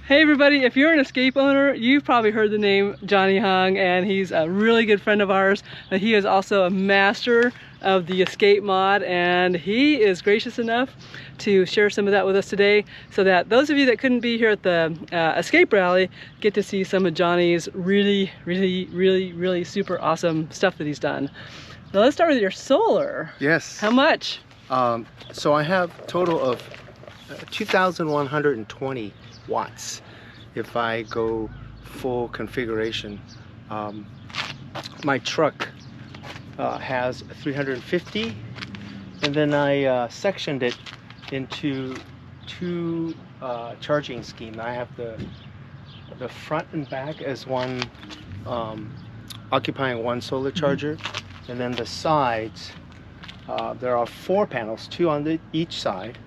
Hey everybody, if you're an escape owner, you've probably heard the name Johnny Hung, and he's a really good friend of ours. He is also a master of the escape mod, and he is gracious enough to share some of that with us today, so that those of you that couldn't be here at the escape rally get to see some of Johnny's really super awesome stuff that he's done. Now let's start with your solar. Yes. How much? So I have a total of 2,120 watts if I go full configuration. My truck has 350, and then I sectioned it into two charging schemes. I have the front and back as one occupying one solar charger, and then the sides there are 4 panels, 2 on each side,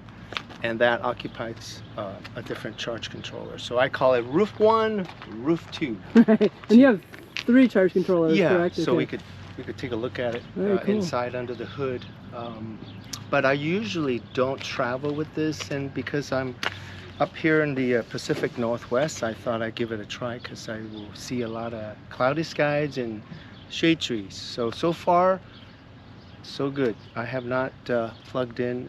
and that occupies a different charge controller. So I call it roof 1, roof 2. Right. And you have 3 charge controllers, yeah, correct? so okay. we could take a look at it Cool. inside under the hood. But I usually don't travel with this, and because I'm up here in the Pacific Northwest, I thought I'd give it a try, because I will see a lot of cloudy skies and shade trees. So far, so good. I have not plugged in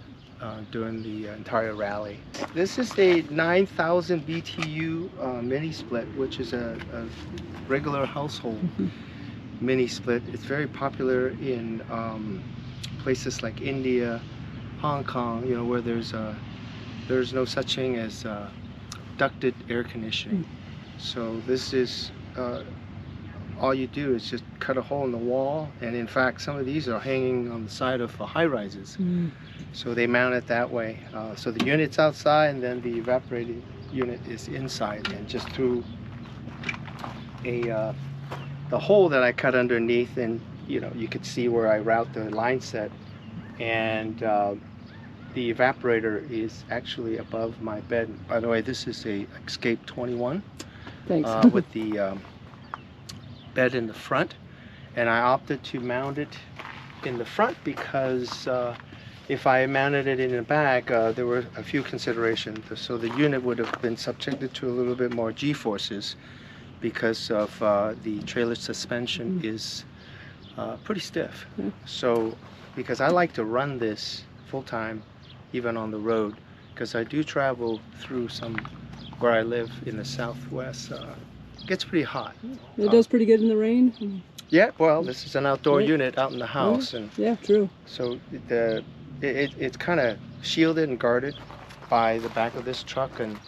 during the entire rally. This is a 9,000 BTU mini split, which is a regular household mini split. It's very popular in places like India, Hong Kong, you know, where there's no such thing as ducted air conditioning. So this is all you do is just cut a hole in the wall, and in fact some of these are hanging on the side of high-rises. So they mount it that way. So the unit's outside, and then the evaporating unit is inside, and just through the hole that I cut underneath, and you know, you could see where I route the line set, and the evaporator is actually above my bed. By the way, this is a Escape 21. Thanks. With the bed in the front, and I opted to mount it in the front because if I mounted it in the back, there were a few considerations. So the unit would have been subjected to a little bit more G-forces because of the trailer suspension is pretty stiff. So because I like to run this full-time even on the road, because I do travel through where I live in the Southwest, it gets pretty hot. It does pretty good in the rain. Yeah, well, this is an outdoor unit out in the house, and yeah, true. So it's kind of shielded and guarded by the back of this truck, and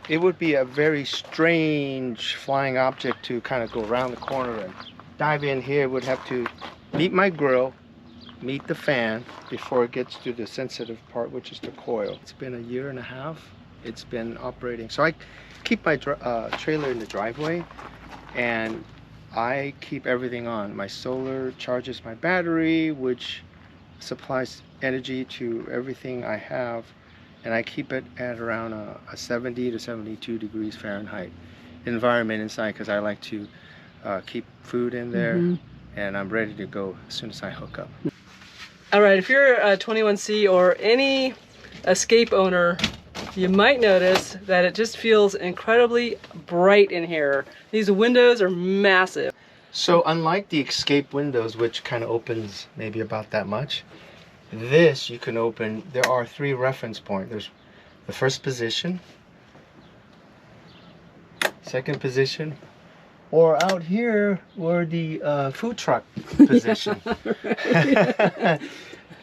it would be a very strange flying object to kind of go around the corner and dive in here. It would have to meet my grill, meet the fan before it gets to the sensitive part, which is the coil. It's been a year and a half it's been operating. So I keep my trailer in the driveway, and I keep everything on. My solar charges my battery, which supplies energy to everything I have, and I keep it at around a 70 to 72 degrees Fahrenheit environment inside, because I like to keep food in there, and I'm ready to go as soon as I hook up. All right, if you're a 21C or any escape owner, you might notice that it just feels incredibly bright in here. These windows are massive. So unlike the escape windows, which kind of opens maybe about that much, this you can open. There are 3 reference points. There's the first position, second position, or out here where the food truck position.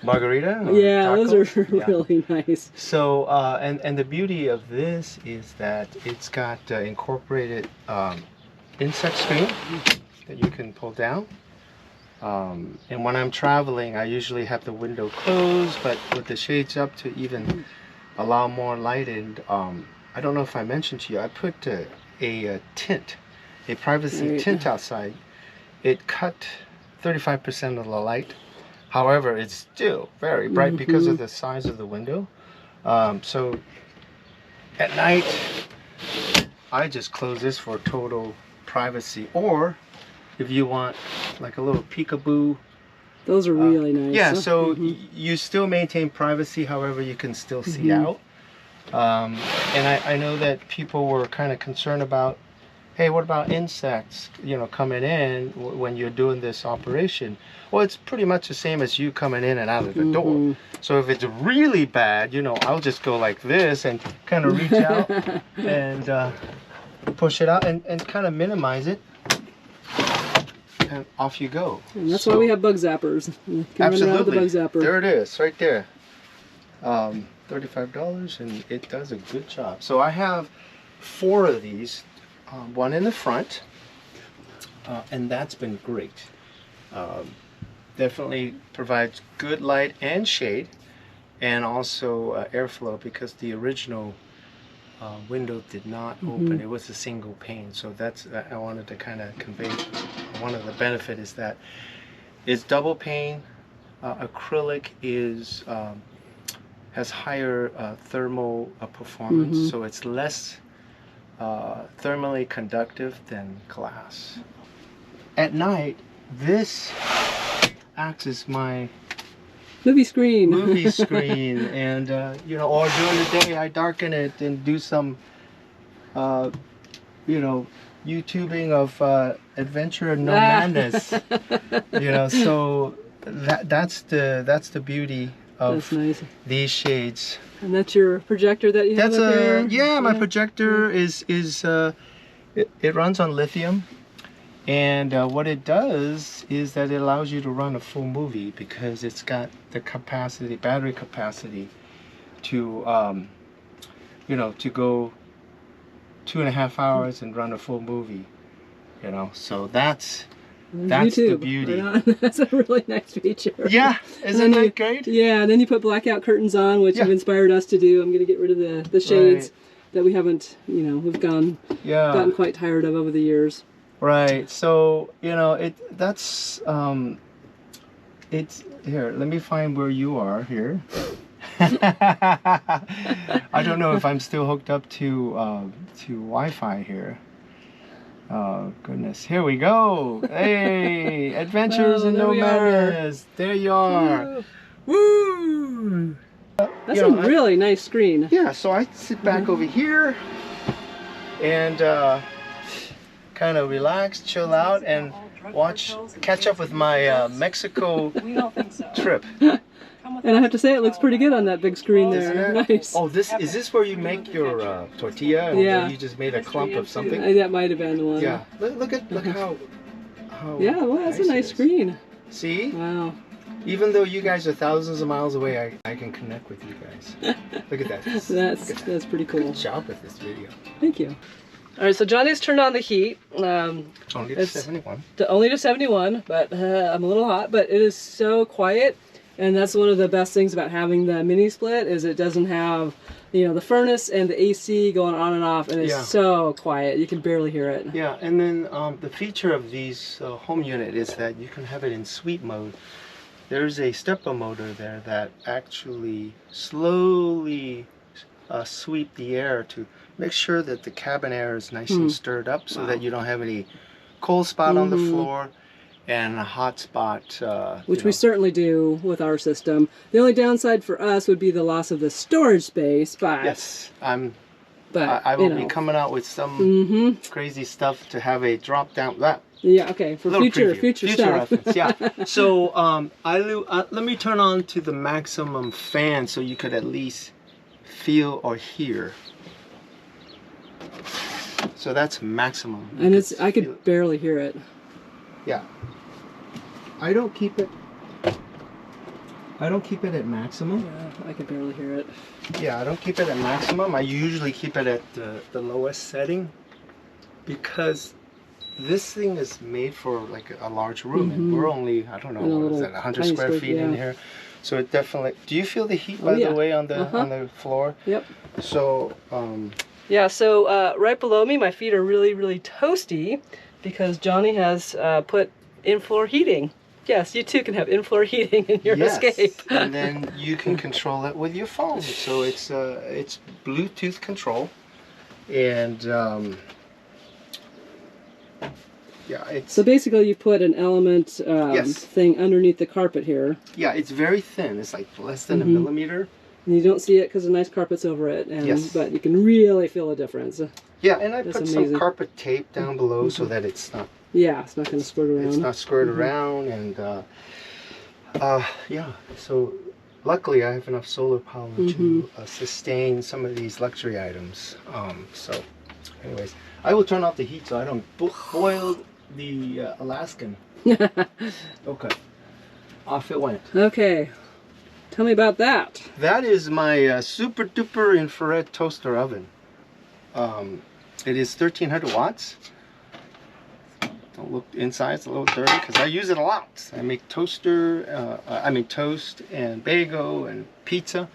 Margarita? Yeah, taco? those are really nice. So, and the beauty of this is that it's got incorporated insect screen that you can pull down. And when I'm traveling, I usually have the window closed, but with the shades up to even allow more light. And I don't know if I mentioned to you, I put a tint, a privacy tint outside. It cut 35% of the light. However, it's still very bright because of the size of the window. So at night, I just close this for total privacy. Or if you want like a little peekaboo. Those are really nice. Yeah, so you still maintain privacy, however you can still see out. And I know that people were kind of concerned about, hey, what about insects, you know, coming in when you're doing this operation? Well, it's pretty much the same as you coming in and out of the door. So if it's really bad, you know, I'll just go like this and kind of reach out and push it out and kind of minimize it. And off you go. And that's why we have bug zappers. You can Absolutely. run around with the bug zapper. There it is, right there. $35, and it does a good job. So I have 4 of these, one in the front, and that's been great. Definitely provides good light and shade, and also airflow, because the original window did not open. It was a single pane. So that's, I wanted to kind of convey, one of the benefit is that it's double pane. Acrylic is has higher thermal performance, so it's less thermally conductive than glass. At night, this acts as my movie screen. And you know, or during the day I darken it and do some you know, YouTubing of adventure and no madness. You know, so that's the beauty of these shades. And that's your projector that you have up there? Yeah, my projector is it runs on lithium, and what it does is that it allows you to run a full movie, because it's got the capacity, battery capacity, to you know, to go 2.5 hours and run a full movie. You know, so that's YouTube. the beauty. Right. That's a really nice feature. Yeah, isn't that great? Yeah, and then you put blackout curtains on, which you've inspired us to do. I'm going to get rid of the shades that we haven't, you know, we've gotten quite tired of over the years. Right. So, you know, it's here. Let me find where you are here. I don't know if I'm still hooked up to Wi-Fi here. Oh goodness, here we go. Hey, adventures in no madness. There you are. Woo! That's a really nice screen. Yeah, so I sit back over here and kind of relax, chill out, and catch up with my Mexico trip. And I have to say, it looks pretty good on that big screen there. Nice. Oh, is this where you make your tortilla? And you just made a clump of something? That might have been one. Yeah. Look how yeah, well, that's a nice screen. See? Wow. Even though you guys are thousands of miles away, I can connect with you guys. Look at that. That's pretty cool. Good job with this video. Thank you. All right, so Johnny's turned on the heat. Only to 71. Only to 71, but I'm a little hot. But it is so quiet. And that's one of the best things about having the mini split, is it doesn't have, you know, the furnace and the AC going on and off, and it's so quiet you can barely hear it. Yeah, and then the feature of these home unit is that you can have it in sweep mode. There's a stepper motor there that actually slowly sweep the air to make sure that the cabin air is nice and stirred up, so that you don't have any cold spot on the floor and a hot spot, which we certainly do with our system. The only downside for us would be the loss of the storage space, but yes, I will be coming out with some crazy stuff to have a drop down. Yeah, okay, for future stuff. Reference, yeah. So let me turn on to the maximum fan so you could at least feel or hear. So that's maximum. And I could barely hear it. Yeah. I don't keep it at maximum. Yeah, I could barely hear it. Yeah, I don't keep it at maximum. I usually keep it at the lowest setting, because this thing is made for like a large room, and we're only, I don't know, what is that, 100 square feet in here. So it definitely, do you feel the heat by the way on the floor? Yep. So yeah, so right below me, my feet are really, really toasty, because Johnny has put in-floor heating. Yes, you too can have in-floor heating in your Escape. And then you can control it with your phone. So it's Bluetooth control, and yeah, it's. So basically, you put an element thing underneath the carpet here. Yeah, it's very thin. It's like less than a millimeter. And you don't see it because the nice carpet's over it, and Yes. but you can really feel a difference. Yeah, and I That's put amazing. some carpet tape down below so that it's not Yeah, it's not going to squirt around. it's not squared around, and yeah. So luckily, I have enough solar power to sustain some of these luxury items. So, anyways, I will turn off the heat so I don't boil the Alaskan. Okay, off it went. Okay, tell me about that. That is my super duper infrared toaster oven. It is 1300 watts. Don't look inside, it's a little dirty because I use it a lot. I make toast and bagel and pizza.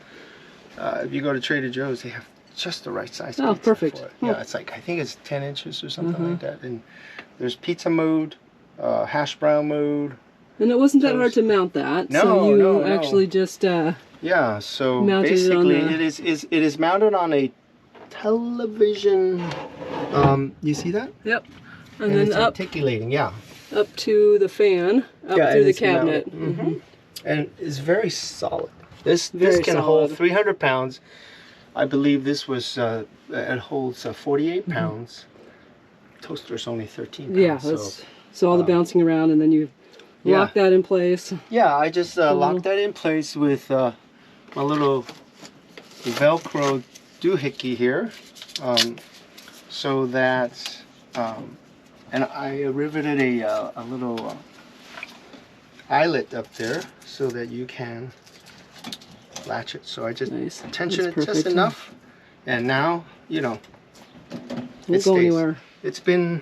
If you go to Trader Joe's, they have just the right size pizza perfect. for it. Yeah, it's like, I think it's 10 inches or something like that. And there's pizza mode, hash brown mode. And it wasn't that hard to mount that. No, so you no. actually just yeah, so mounted basically it on it is mounted on a television. You see that? Yep. And then it's up articulating, yeah. up to the fan, up Yeah, through and the it's cabinet. mounted. And it's very solid. This Very can solid. hold 300 pounds. I believe this was it holds 48 pounds. Toaster's only 13 pounds. Yeah, so all the bouncing around, and then you lock that in place. Yeah, I just locked that in place with my little Velcro doohickey here, so that and I riveted a little eyelet up there so that you can latch it. So I just tension it just enough, and now, you know, Won't go anywhere. It's been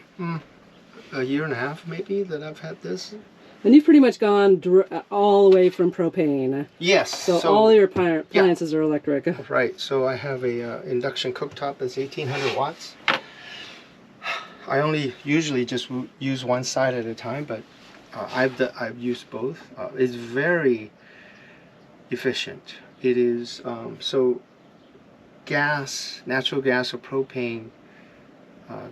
a year and a half maybe that I've had this. And you've pretty much gone all the way from propane. Yes. So all your appliances are electric. Right. So I have a induction cooktop that's 1800 watts. I only usually just use one side at a time, but I've used both. It's very efficient. It is so gas, natural gas or propane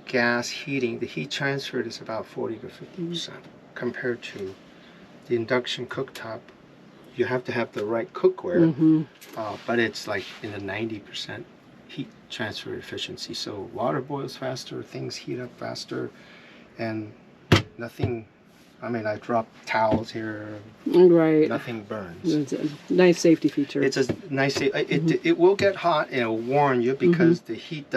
gas heating. The heat transferred is about 40 to 50% compared to the induction cooktop. You have to have the right cookware, but it's like in the 90% heat transfer efficiency. So water boils faster, things heat up faster, and nothing. I mean, I drop towels here. Right. Nothing burns. It's a nice safety feature. It's a nice. It will get hot and it'll warn you because the heat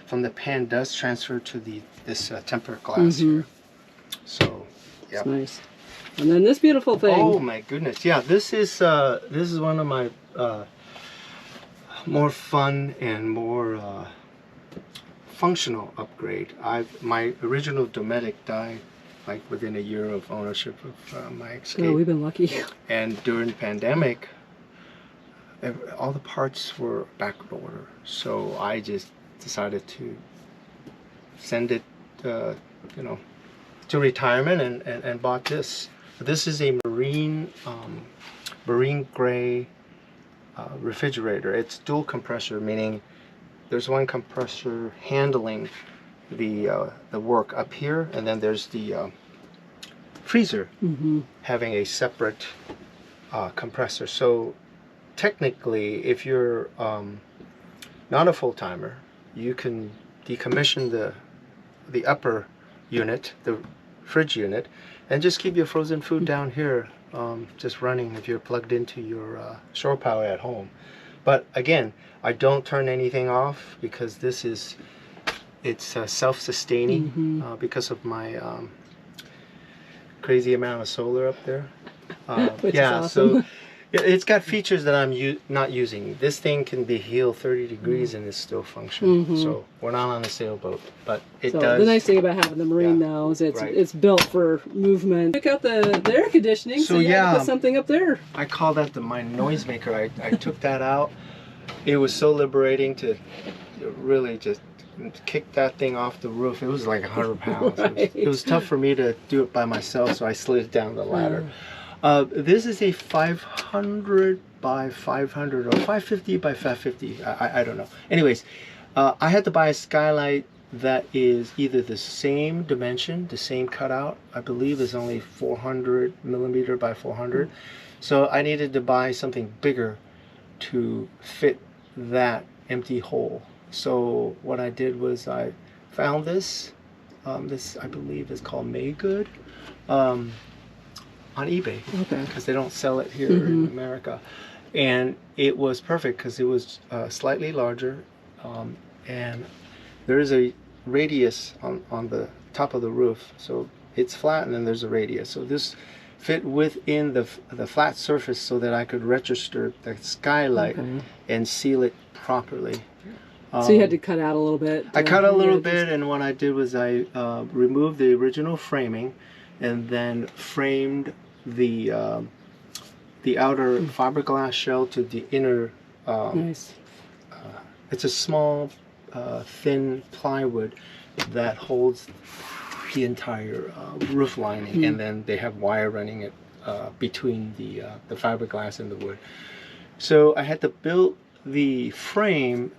from the pan does transfer to this tempered glass here. So, yeah. It's nice. And then this beautiful thing. Oh my goodness! Yeah, this is one of my more fun and more functional upgrade. My original Dometic died like within a year of ownership of my Escape. Oh, we've been lucky. And during the pandemic, all the parts were back order, so I just decided to send it, you know, to retirement and bought this. This is a marine gray refrigerator. It's dual compressor, meaning there's one compressor handling the work up here, and then there's the freezer having a separate compressor. So technically, if you're not a full-timer, you can decommission the upper unit, the fridge unit, and just keep your frozen food down here, just running if you're plugged into your shore power at home. But again, I don't turn anything off because it's self-sustaining because of my crazy amount of solar up there. Which yeah, is awesome. so it's got features that I'm not using. This thing can be healed 30 degrees and it's still functioning. So we're not on a sailboat, but it does. The nice thing about having the marine now is it's built for movement. Check out the air conditioning. So you have to put something up there. I call that my noisemaker. I took that out. It was so liberating to really just kick that thing off the roof. It was like 100 pounds. Right. It was tough for me to do it by myself, so I slid down the ladder. This is a 500 by 500 or 550 by 550. I don't know. Anyways, I had to buy a skylight that is either the same dimension, the same cutout. I believe is only 400 millimeter by 400. So I needed to buy something bigger to fit that empty hole. So what I did was I found this. This I believe is called Made Good on eBay, because they don't sell it here in America. And it was perfect because it was slightly larger, and there is a radius on the top of the roof, so it's flat and then there's a radius. So this fit within the flat surface so that I could register the skylight and seal it properly. So you had to cut out a little bit? I cut a little bit, and what I did was I removed the original framing and then framed the outer fiberglass shell to the inner. Nice. It's a small, thin plywood that holds the entire roof lining, and then they have wire running it between the fiberglass and the wood. So I had to build the frame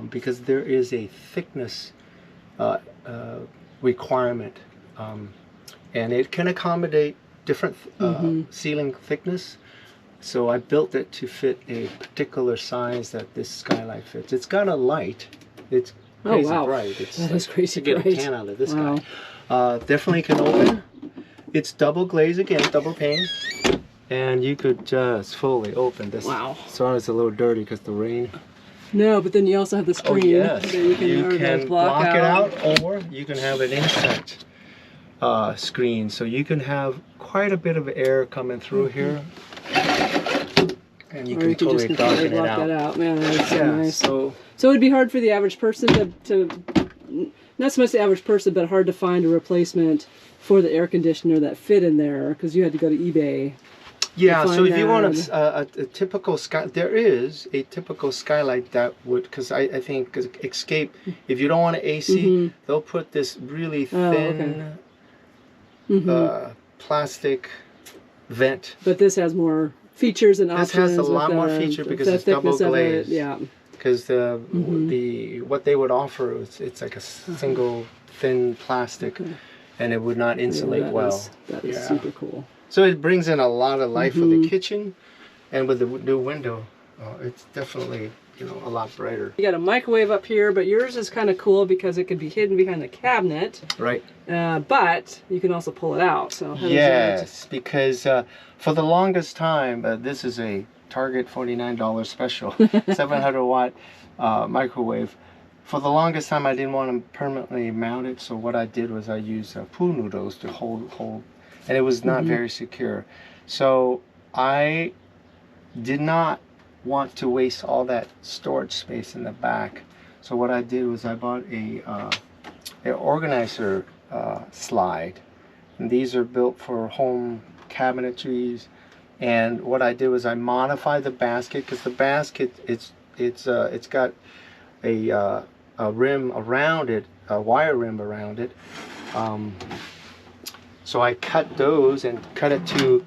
because there is a thickness requirement, and it can accommodate different ceiling thickness. So I built it to fit a particular size that this skylight fits. It's got a light. It's crazy bright. It's that is crazy bright. To get a tan out of this guy. Definitely can open. It's double glazed again, double pane. And you could just fully open this. Wow. Sorry, it's a little dirty because the rain. No, but then you also have the screen. Oh, yes. That you can block it out, or you can have an insect screen. So you can have quite a bit of air coming through here. And you can totally darken it out. That out. Man, that is so nice. So it would be hard for the average person to not so much the average person, but hard to find a replacement for the air conditioner that fit in there, because you had to go to eBay. Yeah, so if you want a typical sky, there is a typical skylight that would, because I think Escape, if you don't want an AC, they'll put this really thin plastic vent. But this has more features and options. This has a lot more feature because it's double glazed. Yeah. Because what they would offer, it's like a single thin plastic, and it would not insulate well. That is super cool. So it brings in a lot of light for the kitchen, and with the new window, it's definitely a lot brighter. You got a microwave up here, but yours is kind of cool because it could be hidden behind the cabinet. Right. But you can also pull it out. So yes, because for the longest time, this is a Target $49 special 700 watt microwave. For the longest time, I didn't want to permanently mount it, so what I did was I used pool noodles to hold, and it was not very secure. So I did not want to waste all that storage space in the back. So what I did was I bought an organizer slide, and these are built for home cabinetries. And what I did was I modified the basket, because the basket it's got a rim around it, a wire rim around it. So I cut those and cut it to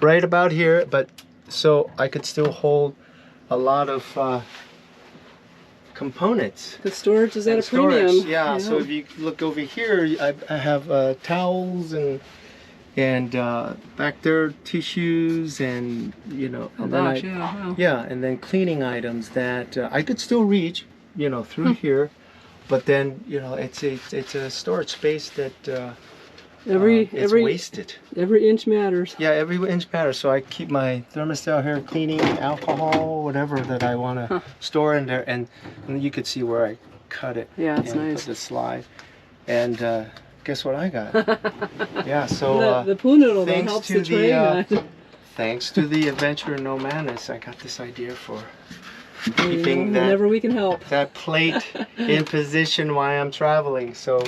right about here, but so I could still hold a lot of components. The storage is at a premium. Yeah. So if you look over here, I have towels and back there tissues and and then cleaning items that I could still reach through here, but then it's a storage space that it's wasted. Every inch matters. Yeah, every inch matters. So I keep my thermostat here, cleaning, alcohol, whatever that I want to store in there, and you could see where I cut it. Yeah, it's nice. Put the slide, and guess what I got? Yeah, so the pool noodle that helps the tray. Thanks to the adventure in No Madness, I got this idea for keeping whenever we can help that plate in position while I'm traveling. So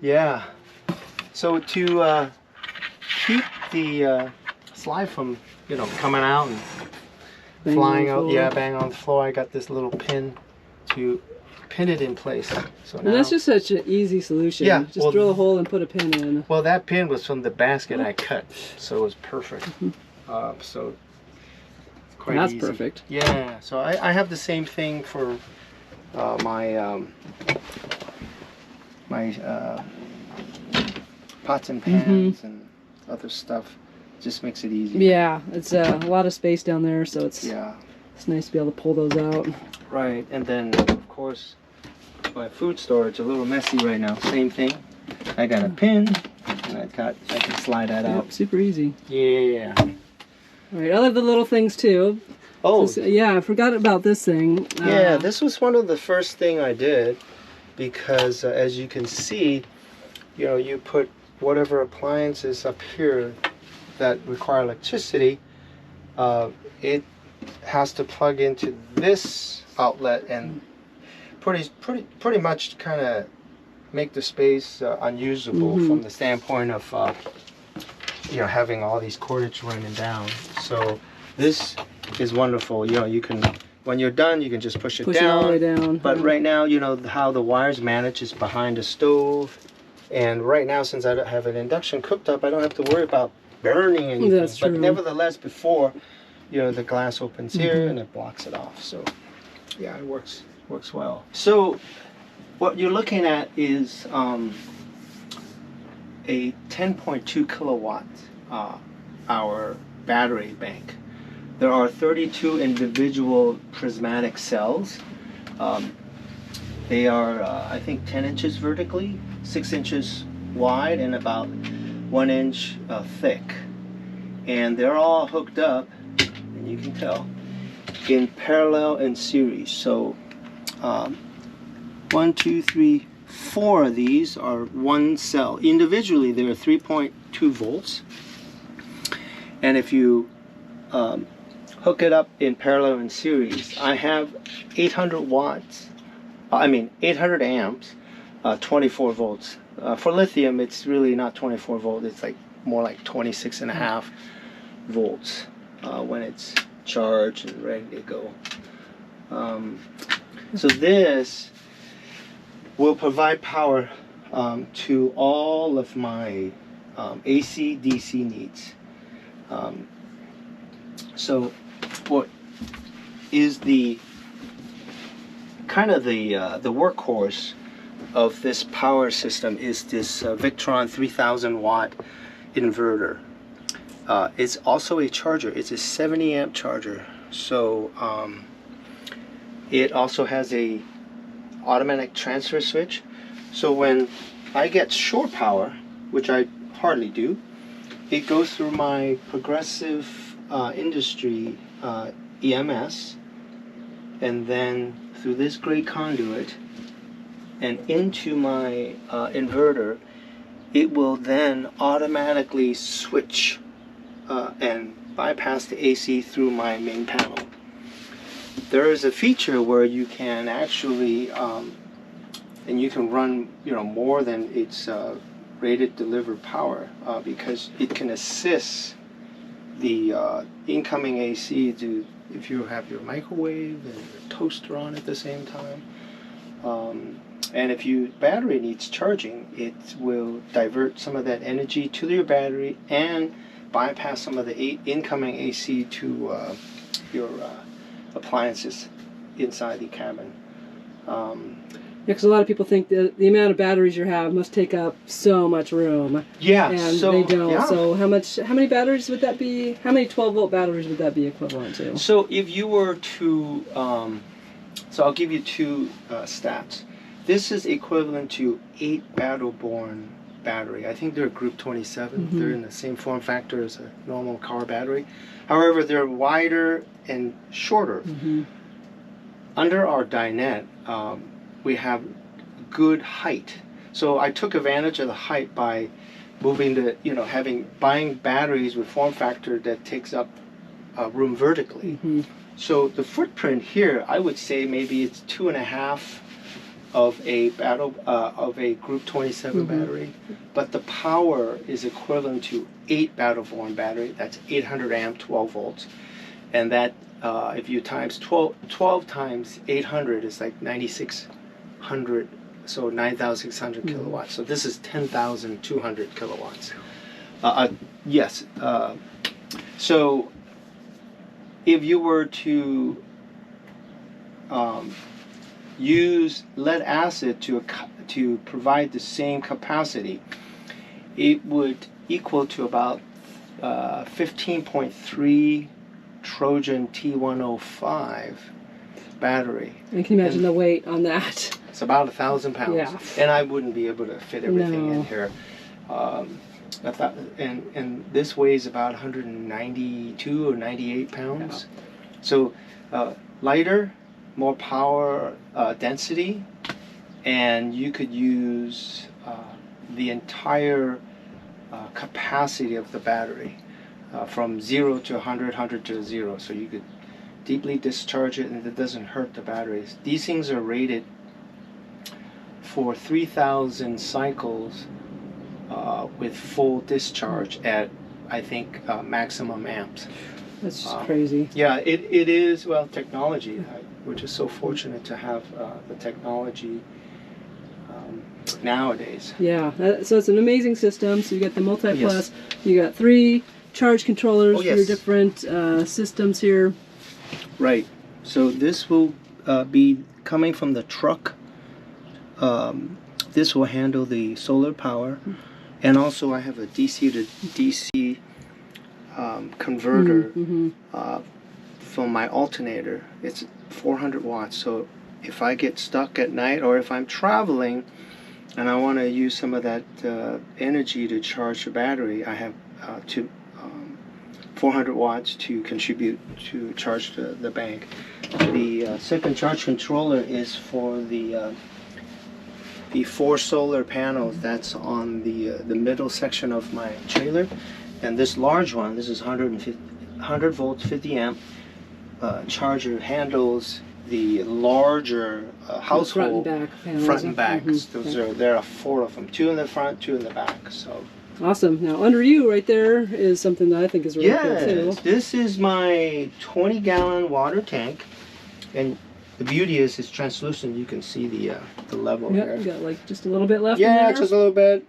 yeah, so to keep the slide from coming out and flying out, bang on the floor, I got this little pin to pin it in place. So now, that's just such an easy solution. Yeah, just drill a hole and put a pin in. Well, that pin was from the basket I cut, so it was perfect. So quite that's easy. Perfect. Yeah. So I have the same thing for my pots and pans and other stuff. Just makes it easy. Yeah, it's a lot of space down there, so it's It's nice to be able to pull those out. Right, and then of course my food storage a little messy right now. Same thing. I got a pin, and I can slide that out. Super easy. Yeah. All right, I love the little things too. Oh, yeah, I forgot about this thing. yeah, this was one of the first thing I did because as you can see, you know, you put whatever appliances up here that require electricity, it has to plug into this outlet and pretty much kind of make the space unusable from the standpoint of you know, having all these cordage running down. So this is wonderful. You know, you can, when you're done, you can just push it down. Push it all the way down. But right now, you know how the wires manage is behind the stove, and right now, since I don't have an induction cooktop, I don't have to worry about burning anything. That's true. But nevertheless, before, you know, the glass opens here and it blocks it off. So yeah, it works well. So what you're looking at is a 10.2 kilowatt hour battery bank. There are 32 individual prismatic cells. They are, I think, 10 inches vertically, 6 inches wide, and about 1 inch thick. And they're all hooked up, and you can tell, in parallel and series. So 1, 2, 3, 4 of these are one cell. Individually, they're 3.2 volts. And if you hook it up in parallel and series, I have 800 amps, 24 volts. For lithium, it's really not 24 volts. It's like more like 26.5 volts when it's charged and ready to go. So this will provide power to all of my AC, DC needs. So what is the kind of the workhorse of this power system is this Victron 3000 watt inverter. It's also a charger. It's a 70 amp charger. So it also has a automatic transfer switch. So when I get shore power, which I hardly do, it goes through my Progressive Industry EMS, and then through this gray conduit and into my inverter. It will then automatically switch and bypass the AC through my main panel. There is a feature where you can actually and you can run, you know, more than its rated delivered power because it can assist the incoming AC to, if you have your microwave and your toaster on at the same time. And if your battery needs charging, it will divert some of that energy to your battery and bypass some of the incoming AC to your appliances inside the cabin. Yeah, because a lot of people think that the amount of batteries you have must take up so much room. Yeah, and so they don't. yeah. So how many batteries would that be? How many 12-volt batteries would that be equivalent to? So if you were to, so I'll give you two stats. This is equivalent to 8 battle-born battery. I think they're group 27. Mm-hmm. They're in the same form factor as a normal car battery. However, they're wider and shorter. Mm-hmm. Under our dinette, we have good height. So I took advantage of the height by moving the, buying batteries with form factor that takes up room vertically. Mm-hmm. So the footprint here, I would say maybe it's 2.5 of a group 27 mm-hmm. battery, but the power is equivalent to 8 battle-born battery. That's 800 amp, 12 volts, and that if you times 12 times 800 is like 9,600, so 9,600 mm-hmm. kilowatts. So this is 10,200 kilowatts. Yes. So if you were to use lead acid to provide the same capacity, it would equal to about 15.3 Trojan T105 battery. And can you imagine the weight on that? It's about 1,000 pounds. Yeah. And I wouldn't be able to fit everything No. in here. And this weighs about 192 or 98 pounds. Yeah. So lighter, more power density, and you could use the entire capacity of the battery from 0 to 100, 100 to 0. So you could deeply discharge it and it doesn't hurt the batteries. These things are rated for 3,000 cycles with full discharge at, I think, maximum amps. That's just crazy. Yeah, it is, well, technology. We're just so fortunate to have the technology nowadays. Yeah, so it's an amazing system. So you got the multi-plus, Yes. you got 3 charge controllers Oh, for your yes. different systems here. Right. So this will be coming from the truck. This will handle the solar power. And also I have a DC to DC converter from my alternator. It's 400 watts. So if I get stuck at night or if I'm traveling and I want to use some of that energy to charge the battery, I have 400 watts to contribute to charge the bank. The second charge controller is for the 4 solar panels that's on the middle section of my trailer, and this large one, this is 100 volts, 50 amp charger, handles the larger household front and back panels. front and back. There are 4 of them, 2 in the front, 2 in the back. So awesome. Now under you right there is something that I think is really cool too. This is my 20-gallon water tank, and the beauty is it's translucent. You can see the level here. You got like just a little bit left in Yeah, there. just a little bit.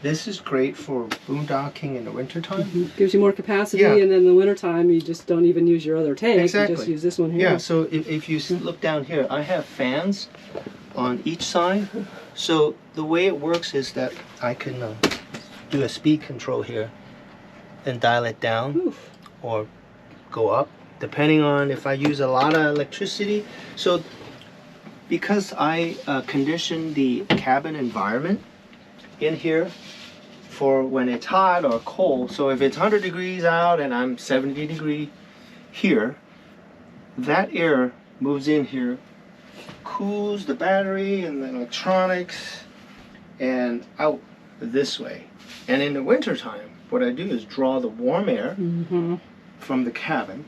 This is great for boondocking in the wintertime. Gives you more capacity, Yeah. and then in the wintertime you just don't even use your other tank. Exactly. You just use this one here. Yeah, so if you look down here, I have fans on each side. So the way it works is that I can do a speed control here and dial it down Oof. or go up, depending on if I use a lot of electricity. So because I condition the cabin environment in here for when it's hot or cold, so if it's 100 degrees out and I'm 70 degree here, that air moves in here, cools the battery and the electronics and out this way. And in the wintertime, what I do is draw the warm air from the cabin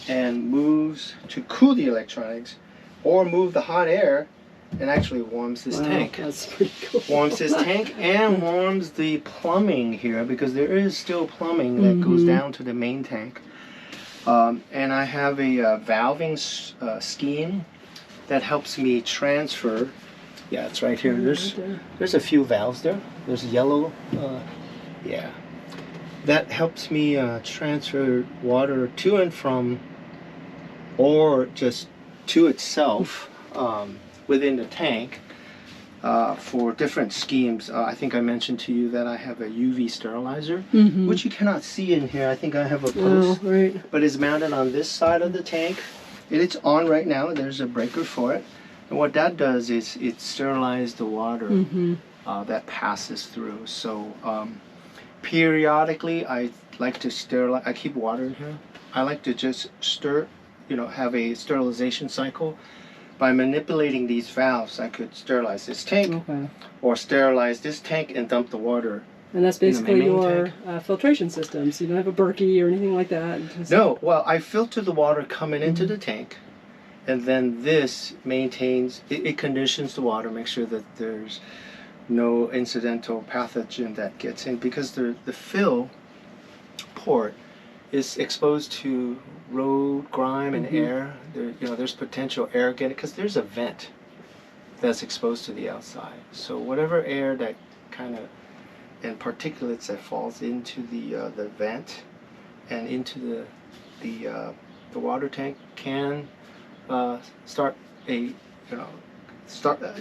and moves to cool the electronics, or move the hot air and actually warms this tank. That's pretty cool. Warms this tank and warms the plumbing here, because there is still plumbing that goes down to the main tank. And I have a valving scheme that helps me transfer. Yeah, it's right here. There's a few valves there. There's yellow. Yeah. That helps me transfer water to and from, or just to itself within the tank for different schemes. I think I mentioned to you that I have a UV sterilizer, which you cannot see in here. I think I have a post, but it's mounted on this side of the tank. It's on right now. There's a breaker for it. And what that does is it sterilizes the water that passes through. So periodically I like to sterilize. I keep water in here. I like to just stir, have a sterilization cycle. By manipulating these valves, I could sterilize this tank or sterilize this tank and dump the water. And that's basically your filtration system. So you don't have a Berkey or anything like that? No, well, I filter the water coming into the tank, and then this maintains, it conditions the water, makes sure that there's no incidental pathogen that gets in, because the fill port is exposed to road grime and air. There's potential air getting, because there's a vent that's exposed to the outside. So whatever air that kind of, and particulates that falls into the vent and into the water tank can start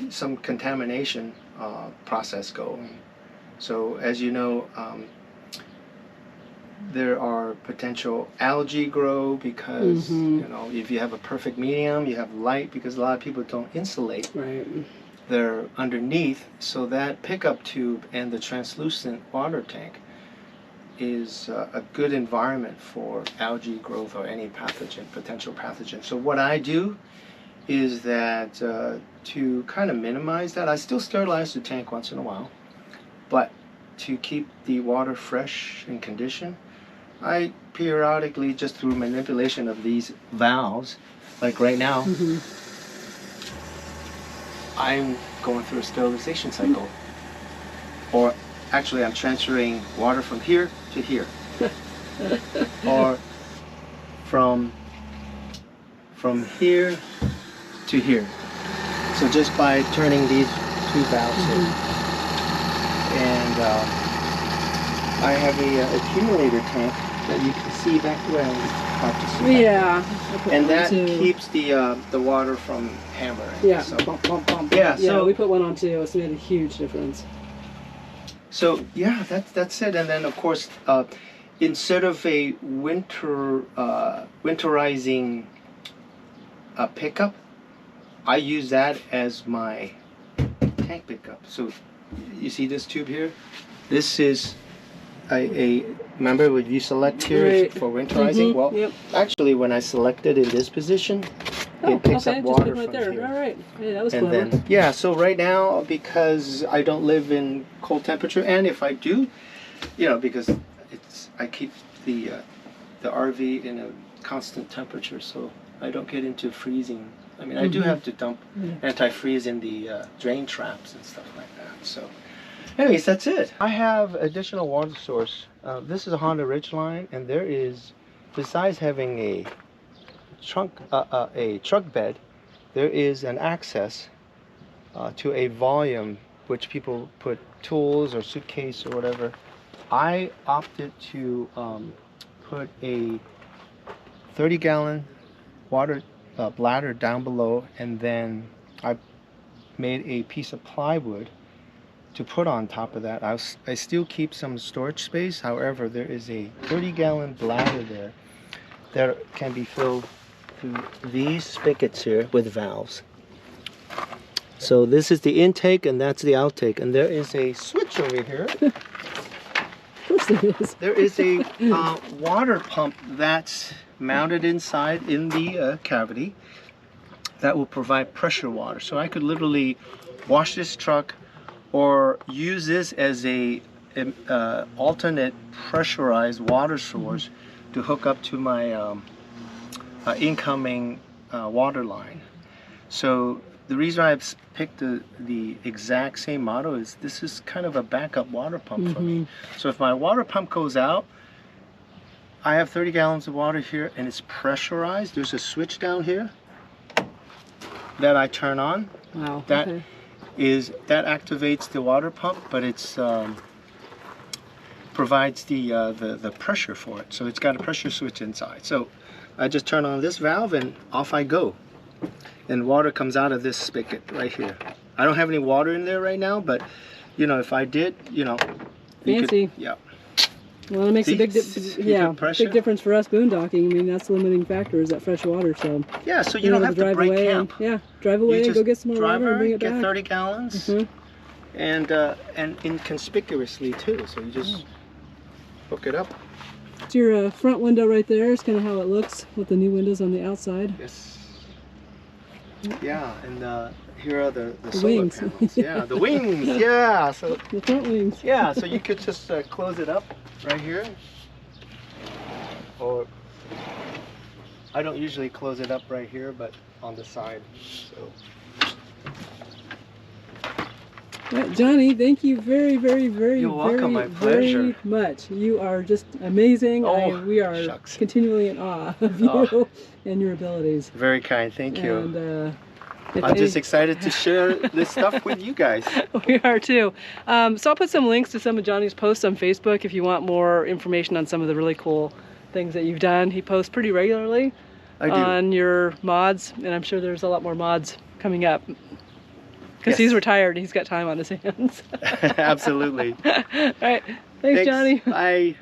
some contamination process going. So as you know, there are potential algae grow because you know, if you have a perfect medium, you have light, because a lot of people don't insulate. Right. They're underneath, so that pickup tube and the translucent water tank is a good environment for algae growth or any pathogen, potential pathogen. So what I do is that to kind of minimize that, I still sterilize the tank once in a while, but to keep the water fresh and conditioned, I periodically, just through manipulation of these valves, like right now, I'm going through a sterilization cycle. Or actually, I'm transferring water from here to here. Or from here to here. So just by turning these two valves in. And I have a accumulator tank that you can see back there. Hard to see. Yeah. And that keeps the water from hammering. Yeah. So, Bump, bump, bump. yeah. So we put one on too. It's made a huge difference. So yeah, that's it. And then of course, instead of a winterizing pickup, I use that as my tank pickup. So you see this tube here? This is remember what you select here for winterizing? Well, actually when I select it in this position, it picks up water from here. All right. Yeah, that was and clever. then, yeah, so right now, because I don't live in cold temperature, and if I do, you know, because I keep the RV in a constant temperature, so I don't get into freezing. I mean, I do have to dump antifreeze in the drain traps and stuff like that. So, anyways, that's it. I have additional water source. This is a Honda Ridgeline, and there is, besides having a truck bed, there is an access to a volume which people put tools or suitcase or whatever. I opted to put a 30-gallon water bladder down below, and then I made a piece of plywood to put on top of that. I still keep some storage space. However, there is a 30-gallon bladder there that can be filled through these spigots here with valves. So this is the intake and that's the outtake, and there is a switch over here. Of course there is. There is a water pump that's mounted inside in the cavity that will provide pressure water. So I could literally wash this truck or use this as a alternate pressurized water source to hook up to my incoming water line. So the reason I've picked the exact same model is this is kind of a backup water pump for me. So if my water pump goes out, I have 30 gallons of water here and it's pressurized. There's a switch down here that I turn on. Wow. That activates the water pump, but it's provides the pressure for it. So it's got a pressure switch inside. So I just turn on this valve and off I go. And water comes out of this spigot right here. I don't have any water in there right now, but you know, if I did, you know, fancy. Yeah. Well, it makes a big difference for us boondocking. I mean, that's the limiting factor is that fresh water. So yeah, so you don't have to break camp. Drive away and go get some more water and bring it get back. 30 gallons, and inconspicuously too. So you just hook it up. It's your front window right there. It's kind of how it looks with the new windows on the outside. Yes. Yeah, and here are the solar wings. panels. Yeah, the wings. Yeah, so the front wings. Yeah, so you could just close it up right here, or I don't usually close it up right here, but on the side. So. Right, Johnny, thank you very, very, very, You're welcome, my very much. You are just amazing. We are continually in awe of you and your abilities. Very kind, thank you. And, I'm just excited to share this stuff with you guys. We are too. So I'll put some links to some of Johnny's posts on Facebook if you want more information on some of the really cool things that you've done. He posts pretty regularly on your mods, and I'm sure there's a lot more mods coming up. Because he's retired, he's got time on his hands. Absolutely. All right. Thanks, Johnny. Bye.